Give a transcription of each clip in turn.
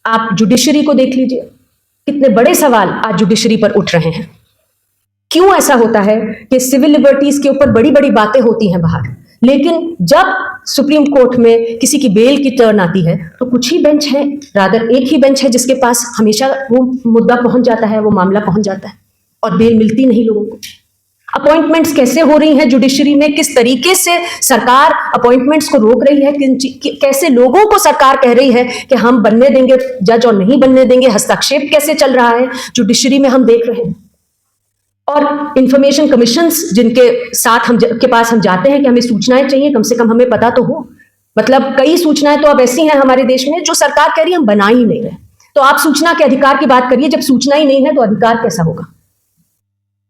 आप जुडिशरी को देख लीजिए, कितने बड़े सवाल आज जुडिशरी पर उठ रहे हैं। क्यों ऐसा होता है कि सिविल लिबर्टीज के ऊपर बड़ी बड़ी बातें होती हैं बाहर, लेकिन जब सुप्रीम कोर्ट में किसी की बेल की टर्न आती है तो कुछ ही बेंच है, रादर एक ही बेंच है जिसके पास हमेशा वो मुद्दा पहुंच जाता है, वो मामला पहुंच जाता है और बेल मिलती नहीं लोगों को। अपॉइंटमेंट्स कैसे हो रही हैं जुडिशरी में, किस तरीके से सरकार अपॉइंटमेंट्स को रोक रही है, कैसे लोगों को सरकार कह रही है कि हम बनने देंगे जज और नहीं बनने देंगे, हस्तक्षेप कैसे चल रहा है जुडिशरी में हम देख रहे हैं। और इंफॉर्मेशन कमीशंस जिनके साथ के पास हम जाते हैं कि हमें सूचनाएं चाहिए, कम से कम हमें पता तो हो। मतलब कई सूचनाएं तो अब ऐसी हैं हमारे देश में जो सरकार कह रही है हम बना ही नहीं रहे। तो आप सूचना के अधिकार की बात करिए, जब सूचना ही नहीं है तो अधिकार कैसा होगा।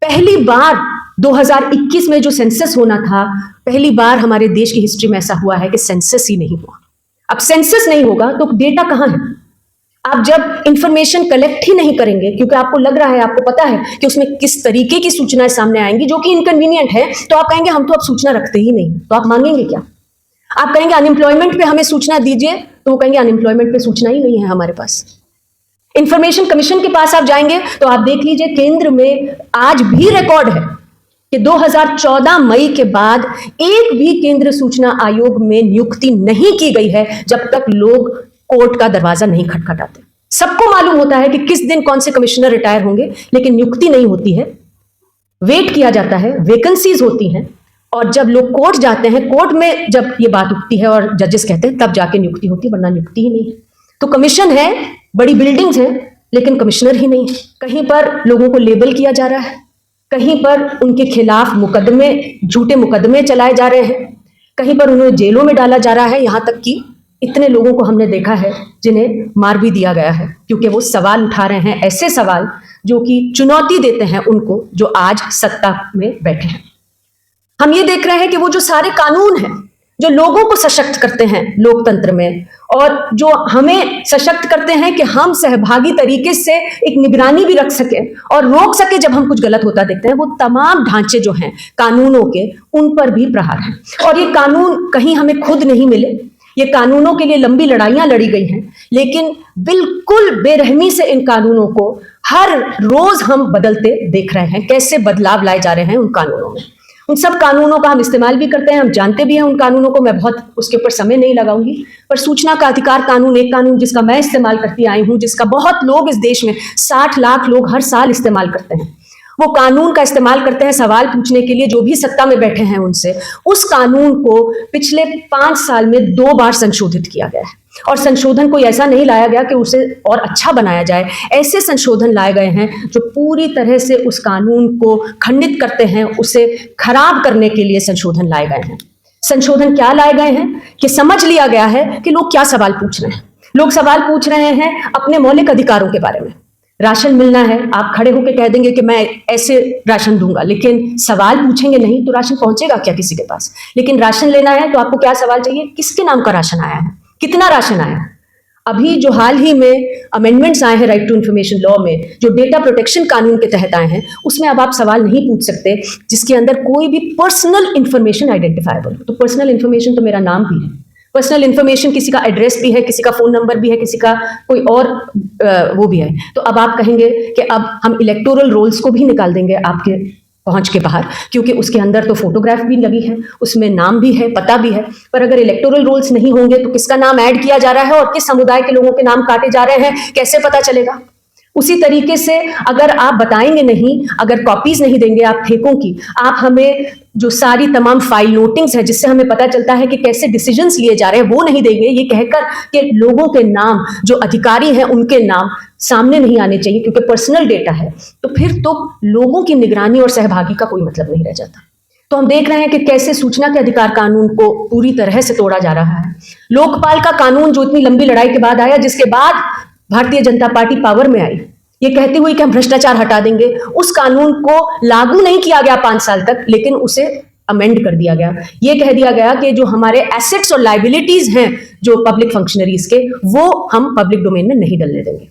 पहली बार 2021 में जो सेंसस होना था, पहली बार हमारे देश की हिस्ट्री में ऐसा हुआ है कि सेंसस ही नहीं हुआ। अब सेंसस नहीं होगा तो डेटा कहां है। आप जब इंफॉर्मेशन कलेक्ट ही नहीं करेंगे, क्योंकि आपको लग रहा है, आपको पता है कि उसमें किस तरीके की सूचनाएं सामने आएंगी जो कि इनकन्वीनियंट है, तो आप कहेंगे हम तो अब सूचना रखते ही नहीं। तो आप मांगेंगे क्या? आप कहेंगे अनएम्प्लॉयमेंट पे हमें सूचना दीजिए, तो वो कहेंगे अनएम्प्लॉयमेंट पे सूचना ही नहीं है हमारे पास। इंफॉर्मेशन कमीशन के पास आप जाएंगे तो आप देख लीजिए, केंद्र में आज भी रिकॉर्ड है कि 2014 मई के बाद एक भी केंद्र सूचना आयोग में नियुक्ति नहीं की गई है जब तक लोग कोर्ट का दरवाजा नहीं खटखटाते। सबको मालूम होता है कि किस दिन कौन से कमिश्नर रिटायर होंगे, लेकिन नियुक्ति नहीं होती है, वेट किया जाता है, वैकेंसीज होती हैं, और जब लोग कोर्ट जाते हैं, कोर्ट में जब ये बात उठती है और जजेस कहते हैं, तब जाके नियुक्ति होती है, वरना नियुक्ति ही नहीं है। तो कमीशन है, बड़ी बिल्डिंग्स हैं, लेकिन कमिश्नर ही नहीं है। कहीं पर लोगों को लेबल किया जा रहा है, कहीं पर उनके खिलाफ मुकदमे, झूठे मुकदमे चलाए जा रहे हैं, कहीं पर उन्हें जेलों में डाला जा रहा है। यहां तक कि इतने लोगों को हमने देखा है जिन्हें मार भी दिया गया है, क्योंकि वो सवाल उठा रहे हैं, ऐसे सवाल जो कि चुनौती देते हैं उनको जो आज सत्ता में बैठे हैं। हम ये देख रहे हैं कि वो जो सारे कानून हैं जो लोगों को सशक्त करते हैं लोकतंत्र में, और जो हमें सशक्त करते हैं कि हम सहभागी तरीके से एक निगरानी भी रख सके और रोक सके जब हम कुछ गलत होता देखते हैं, वो तमाम ढांचे जो हैं कानूनों के, उन पर भी प्रहार है। और ये कानून कहीं हमें खुद नहीं मिले, ये कानूनों के लिए लंबी लड़ाइयां लड़ी गई हैं, लेकिन बिल्कुल बेरहमी से इन कानूनों को हर रोज हम बदलते देख रहे हैं। कैसे बदलाव लाए जा रहे हैं उन कानूनों में, उन सब कानूनों का हम इस्तेमाल भी करते हैं, हम जानते भी हैं उन कानूनों को। मैं बहुत उसके ऊपर समय नहीं लगाऊंगी, पर सूचना का अधिकार कानून, एक कानून जिसका मैं इस्तेमाल करती आई हूं, जिसका बहुत लोग इस देश में 60 लाख लोग हर साल इस्तेमाल करते हैं, वो कानून का इस्तेमाल करते हैं सवाल पूछने के लिए जो भी सत्ता में बैठे हैं उनसे। उस कानून को पिछले 5 साल में 2 बार संशोधित किया गया है, और संशोधन कोई ऐसा नहीं लाया गया कि उसे और अच्छा बनाया जाए। ऐसे संशोधन लाए गए हैं जो पूरी तरह से उस कानून को खंडित करते हैं, उसे खराब करने के लिए संशोधन लाए गए हैं। संशोधन क्या लाए गए हैं कि समझ लिया गया है कि लोग क्या सवाल पूछ रहे हैं। लोग सवाल पूछ रहे हैं अपने मौलिक अधिकारों के बारे में। राशन मिलना है, आप खड़े होकर कह देंगे कि मैं ऐसे राशन दूंगा, लेकिन सवाल पूछेंगे नहीं तो राशन पहुंचेगा क्या किसी के पास। लेकिन राशन लेना है तो आपको क्या सवाल चाहिए, किसके नाम का राशन आया है, कितना राशन आया है। अभी जो हाल ही में अमेंडमेंट्स आए हैं राइट टू इंफॉर्मेशन लॉ में, जो डेटा प्रोटेक्शन कानून के तहत आए हैं, उसमें अब आप सवाल नहीं पूछ सकते जिसके अंदर कोई भी पर्सनल इंफॉर्मेशन आइडेंटिफाइबल। तो पर्सनल इंफॉर्मेशन तो मेरा नाम भी है, पर्सनल इंफॉर्मेशन किसी का एड्रेस भी है, किसी का फोन नंबर भी है, किसी का कोई और वो भी है। तो अब आप कहेंगे कि अब हम इलेक्टोरल रोल्स को भी निकाल देंगे आपके पहुंच के बाहर, क्योंकि उसके अंदर तो फोटोग्राफ भी लगी है, उसमें नाम भी है, पता भी है। पर अगर इलेक्टोरल रोल्स नहीं होंगे तो किसका नाम ऐड किया जा रहा है और किस समुदाय के लोगों के नाम काटे जा रहे हैं, कैसे पता चलेगा। उसी तरीके से अगर आप बताएंगे नहीं, अगर कॉपीज नहीं देंगे आप फेकों की, आप हमें जो सारी तमाम फाइल नोटिंग्स है जिससे हमें पता चलता है कि कैसे डिसीजंस लिए जा रहे हैं, वो नहीं देंगे, ये कहकर कि लोगों के नाम, जो अधिकारी हैं उनके नाम सामने नहीं आने चाहिए क्योंकि पर्सनल डेटा है, तो फिर तो लोगों की निगरानी और सहभागी का कोई मतलब नहीं रह जाता। तो हम देख रहे हैं कि कैसे सूचना के अधिकार कानून को पूरी तरह से तोड़ा जा रहा है। लोकपाल का कानून जो इतनी लंबी लड़ाई के बाद आया, जिसके बाद भारतीय जनता पार्टी पावर में आई, ये कहते हुए कि हम भ्रष्टाचार हटा देंगे, उस कानून को लागू नहीं किया गया 5 साल तक, लेकिन उसे अमेंड कर दिया गया। ये कह दिया गया कि जो हमारे एसेट्स और लाइबिलिटीज हैं जो पब्लिक फंक्शनरीज के, वो हम पब्लिक डोमेन में नहीं डलने देंगे।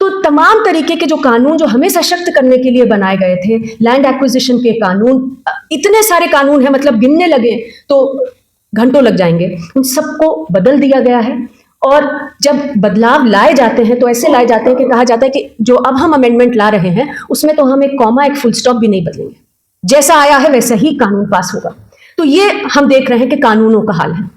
तो तमाम तरीके के जो कानून जो हमें सशक्त करने के लिए बनाए गए थे, लैंड एक्विजिशन के कानून, इतने सारे कानून हैं, मतलब गिनने लगे तो घंटों लग जाएंगे, उन सबको बदल दिया गया है। और जब बदलाव लाए जाते हैं तो ऐसे लाए जाते हैं कि कहा जाता है कि जो अब हम अमेंडमेंट ला रहे हैं उसमें तो हम एक कॉमा एक फुल स्टॉप भी नहीं बदलेंगे, जैसा आया है वैसा ही कानून पास होगा। तो ये हम देख रहे हैं कि कानूनों का हाल है।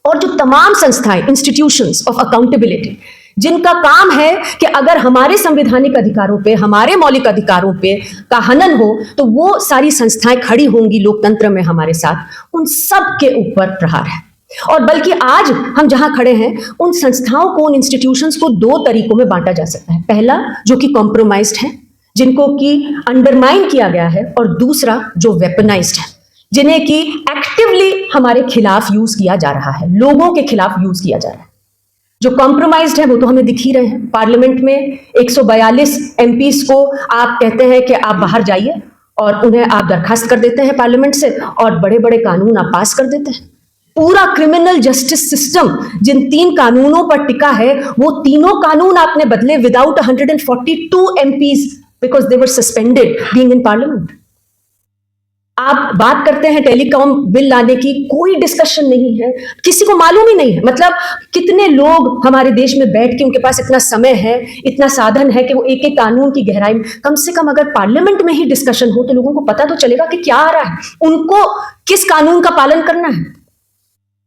और जो तमाम संस्थाएं, इंस्टीट्यूशंस ऑफ अकाउंटेबिलिटी, जिनका काम है कि अगर हमारे संवैधानिक अधिकारों पे, हमारे मौलिक अधिकारों पे का हनन हो तो वो सारी संस्थाएं खड़ी होंगी लोकतंत्र में हमारे साथ, उन सब के ऊपर प्रहार है। और बल्कि आज हम जहां खड़े हैं उन संस्थाओं को, उन इंस्टीट्यूशंस को दो तरीकों में बांटा जा सकता है। पहला जो कि कॉम्प्रोमाइज्ड है, जिनको कि अंडरमाइन किया गया है, और दूसरा जो वेपनाइज्ड है, जिन्हें कि एक्टिवली हमारे खिलाफ यूज किया जा रहा है, लोगों के खिलाफ यूज किया जा रहा है। जो कॉम्प्रोमाइज्ड है वो तो हमें दिख ही रहे हैं। पार्लियामेंट में 142 एमपीज को आप कहते हैं कि आप बाहर जाइए, और उन्हें आप दरखास्त कर देते हैं पार्लियामेंट से, और बड़े बड़े कानून आप पास कर देते हैं। पूरा क्रिमिनल जस्टिस सिस्टम जिन 3 कानूनों पर टिका है, वो तीनों कानून आपने बदले without 142 MPs, because they were suspended being in parliament. आप बात करते हैं टेलीकॉम बिल लाने की, कोई डिस्कशन नहीं है, किसी को मालूम ही नहीं है। मतलब कितने लोग हमारे देश में बैठ के, उनके पास इतना समय है, इतना साधन है कि वो एक एक कानून की गहराई में, कम से कम अगर पार्लियामेंट में ही डिस्कशन हो तो लोगों को पता तो चलेगा कि क्या आ रहा है, उनको किस कानून का पालन करना है।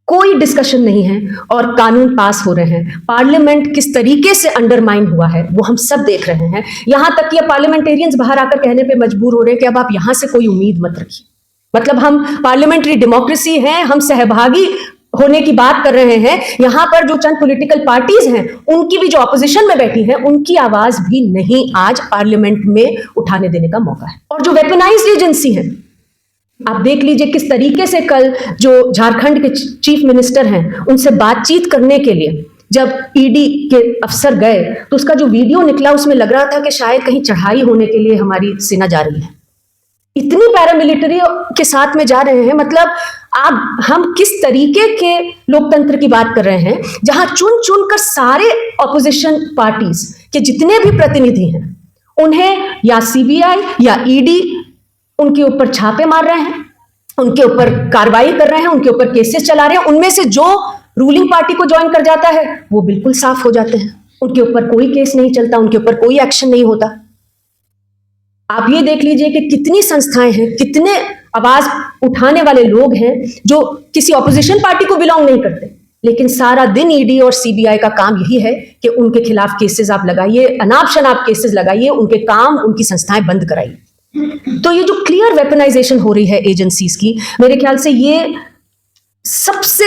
कोई डिस्कशन नहीं है और कानून पास हो रहे हैं। पार्लियामेंट किस तरीके से अंडरमाइन हुआ है वो हम सब देख रहे हैं। यहां तक कि पार्लियामेंटेरियंस बाहर आकर कहने पे मजबूर हो रहे हैं कि अब आप यहां से कोई उम्मीद मत रखिए। मतलब हम पार्लियामेंट्री डेमोक्रेसी हैं, हम सहभागी होने की बात कर रहे हैं। यहां पर जो चंद पॉलिटिकल पार्टीज हैं, उनकी भी जो ऑपोजिशन में बैठी हैं, उनकी आवाज भी नहीं आज पार्लियामेंट में उठाने देने का मौका है। और जो वेपनाइज्ड एजेंसी है, आप देख लीजिए किस तरीके से कल जो झारखंड के चीफ मिनिस्टर हैं, उनसे बातचीत करने के लिए जब ईडी के अफसर गए तो उसका जो वीडियो निकला उसमें लग रहा था कि शायद कहीं चढ़ाई होने के लिए हमारी सेना जा रही है। इतनी पैरामिलिट्री के साथ में जा रहे हैं। मतलब हम किस तरीके के लोकतंत्र की बात कर रहे हैं, जहां चुन चुन कर सारे ऑपोजिशन पार्टीज के जितने भी प्रतिनिधि हैं, उन्हें या सीबीआई या ईडी उनके ऊपर छापे मार रहे हैं, उनके ऊपर कार्रवाई कर रहे हैं, उनके ऊपर केसेस चला रहे हैं। उनमें से जो रूलिंग पार्टी को ज्वाइन कर जाता है वो बिल्कुल साफ हो जाते हैं, उनके ऊपर कोई केस नहीं चलता, उनके ऊपर कोई एक्शन नहीं होता। आप ये देख लीजिए कि कितनी संस्थाएं हैं, कितने आवाज उठाने वाले लोग हैं जो किसी ऑपोजिशन पार्टी को बिलोंग नहीं करते, लेकिन सारा दिन ईडी और सीबीआई का काम यही है कि उनके खिलाफ केसेस आप लगाइए, अनाप शनाप केसेस लगाइए, उनके काम, उनकी संस्थाएं बंद कराइए। तो ये जो क्लियर वेपनाइजेशन हो रही है एजेंसीज की, मेरे ख्याल से ये सबसे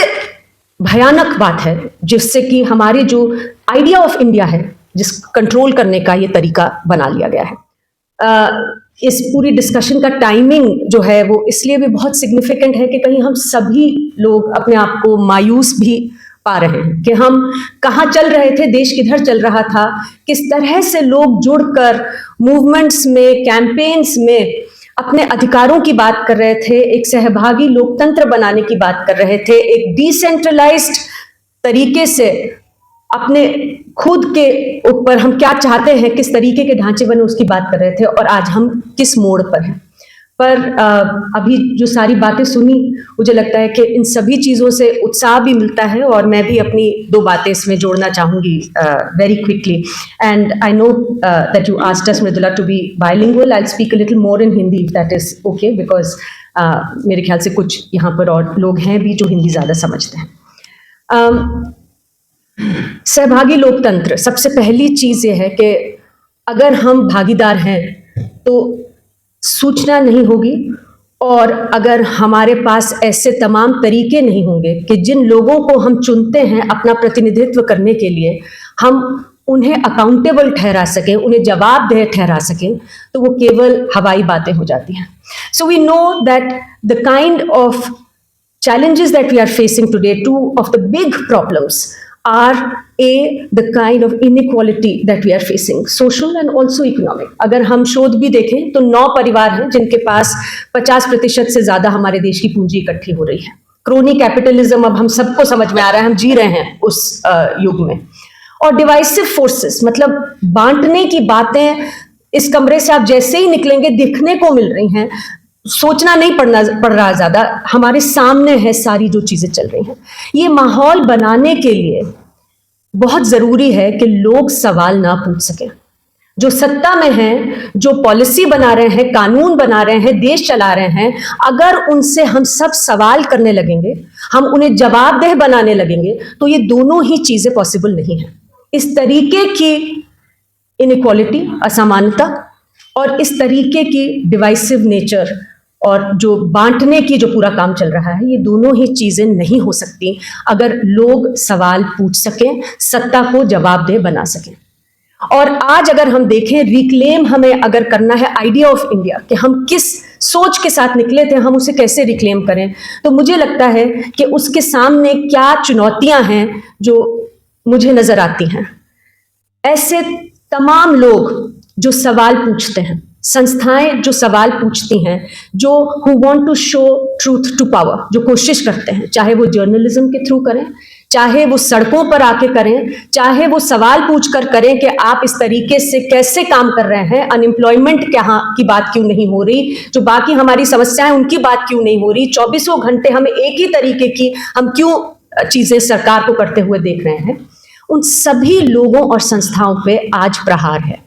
भयानक बात है, जिससे कि हमारे जो आइडिया ऑफ इंडिया है, जिस कंट्रोल करने का ये तरीका बना लिया गया है। इस पूरी डिस्कशन का टाइमिंग जो है वो इसलिए भी बहुत सिग्निफिकेंट है कि कहीं हम सभी लोग अपने आप को मायूस भी पा रहे हैं कि हम कहाँ चल रहे थे, देश किधर चल रहा था, किस तरह से लोग जुड़कर मूवमेंट्स में, कैंपेन्स में अपने अधिकारों की बात कर रहे थे, एक सहभागी लोकतंत्र बनाने की बात कर रहे थे, एक डिसेंट्रलाइज्ड तरीके से अपने खुद के ऊपर हम क्या चाहते हैं, किस तरीके के ढांचे बने, उसकी बात कर रहे थे। और आज हम किस मोड़ पर हैं। पर अभी जो सारी बातें सुनी, मुझे लगता है कि इन सभी चीज़ों से उत्साह भी मिलता है, और मैं भी अपनी 2 बातें इसमें जोड़ना चाहूँगी very quickly. And I know that you asked us, Mridula, to be bilingual. I will speak a little more in Hindi if that is okay, because मेरे ख्याल से कुछ यहाँ पर और लोग हैं भी जो हिंदी ज़्यादा समझते हैं। सहभागी लोकतंत्र, सबसे पहली चीज़ ये है कि अगर हम भागीदार हैं तो सूचना नहीं होगी, और अगर हमारे पास ऐसे तमाम तरीके नहीं होंगे कि जिन लोगों को हम चुनते हैं अपना प्रतिनिधित्व करने के लिए, हम उन्हें अकाउंटेबल ठहरा सकें, उन्हें जवाबदेह ठहरा सकें, तो वो केवल हवाई बातें हो जाती हैं। So we know that the kind of challenges that we are facing today, 2 of the big problems are the kind of inequality that we are facing, social and also economic. अगर हम शोध भी देखें तो 9 परिवार हैं जिनके पास 50% से ज्यादा हमारे देश की पूंजी इकट्ठी हो रही है। क्रोनी कैपिटलिज्म अब हम सबको समझ में आ रहा है, हम जी रहे हैं उस युग में। और डिवाइसिव फोर्सेस, मतलब बांटने की बातें इस कमरे से आप जैसे ही निकलेंगे दिखने को मिल रही हैं, सोचना नहीं पड़ रहा ज्यादा, हमारे सामने है सारी जो चीजें चल रही हैं। ये माहौल बनाने के लिए बहुत जरूरी है कि लोग सवाल ना पूछ सकें। जो सत्ता में हैं, जो पॉलिसी बना रहे हैं, कानून बना रहे हैं, देश चला रहे हैं, अगर उनसे हम सब सवाल करने लगेंगे, हम उन्हें जवाबदेह बनाने लगेंगे, तो ये दोनों ही चीजें पॉसिबल नहीं है। इस तरीके की इनइक्वालिटी, असमानता, और इस तरीके की डिवाइसिव नेचर और जो बांटने की जो पूरा काम चल रहा है, ये दोनों ही चीजें नहीं हो सकती अगर लोग सवाल पूछ सकें, सत्ता को जवाबदेह बना सकें। और आज अगर हम देखें, रिक्लेम हमें अगर करना है आइडिया ऑफ इंडिया, कि हम किस सोच के साथ निकले थे, हम उसे कैसे रिक्लेम करें, तो मुझे लगता है कि उसके सामने क्या चुनौतियां हैं जो मुझे नजर आती हैं। ऐसे तमाम लोग जो सवाल पूछते हैं, संस्थाएं जो सवाल पूछती हैं, जो who want to show truth to power, जो कोशिश करते हैं, चाहे वो जर्नलिज्म के थ्रू करें, चाहे वो सड़कों पर आके करें, चाहे वो सवाल पूछकर करें कि आप इस तरीके से कैसे काम कर रहे हैं, अनएम्प्लॉयमेंट क्या की बात क्यों नहीं हो रही, जो बाकी हमारी समस्याएं उनकी बात क्यों नहीं हो रही, 24 घंटे हमें एक ही तरीके की हम क्यों चीजें सरकार को करते हुए देख रहे हैं। उन सभी लोगों और संस्थाओं पे आज प्रहार है।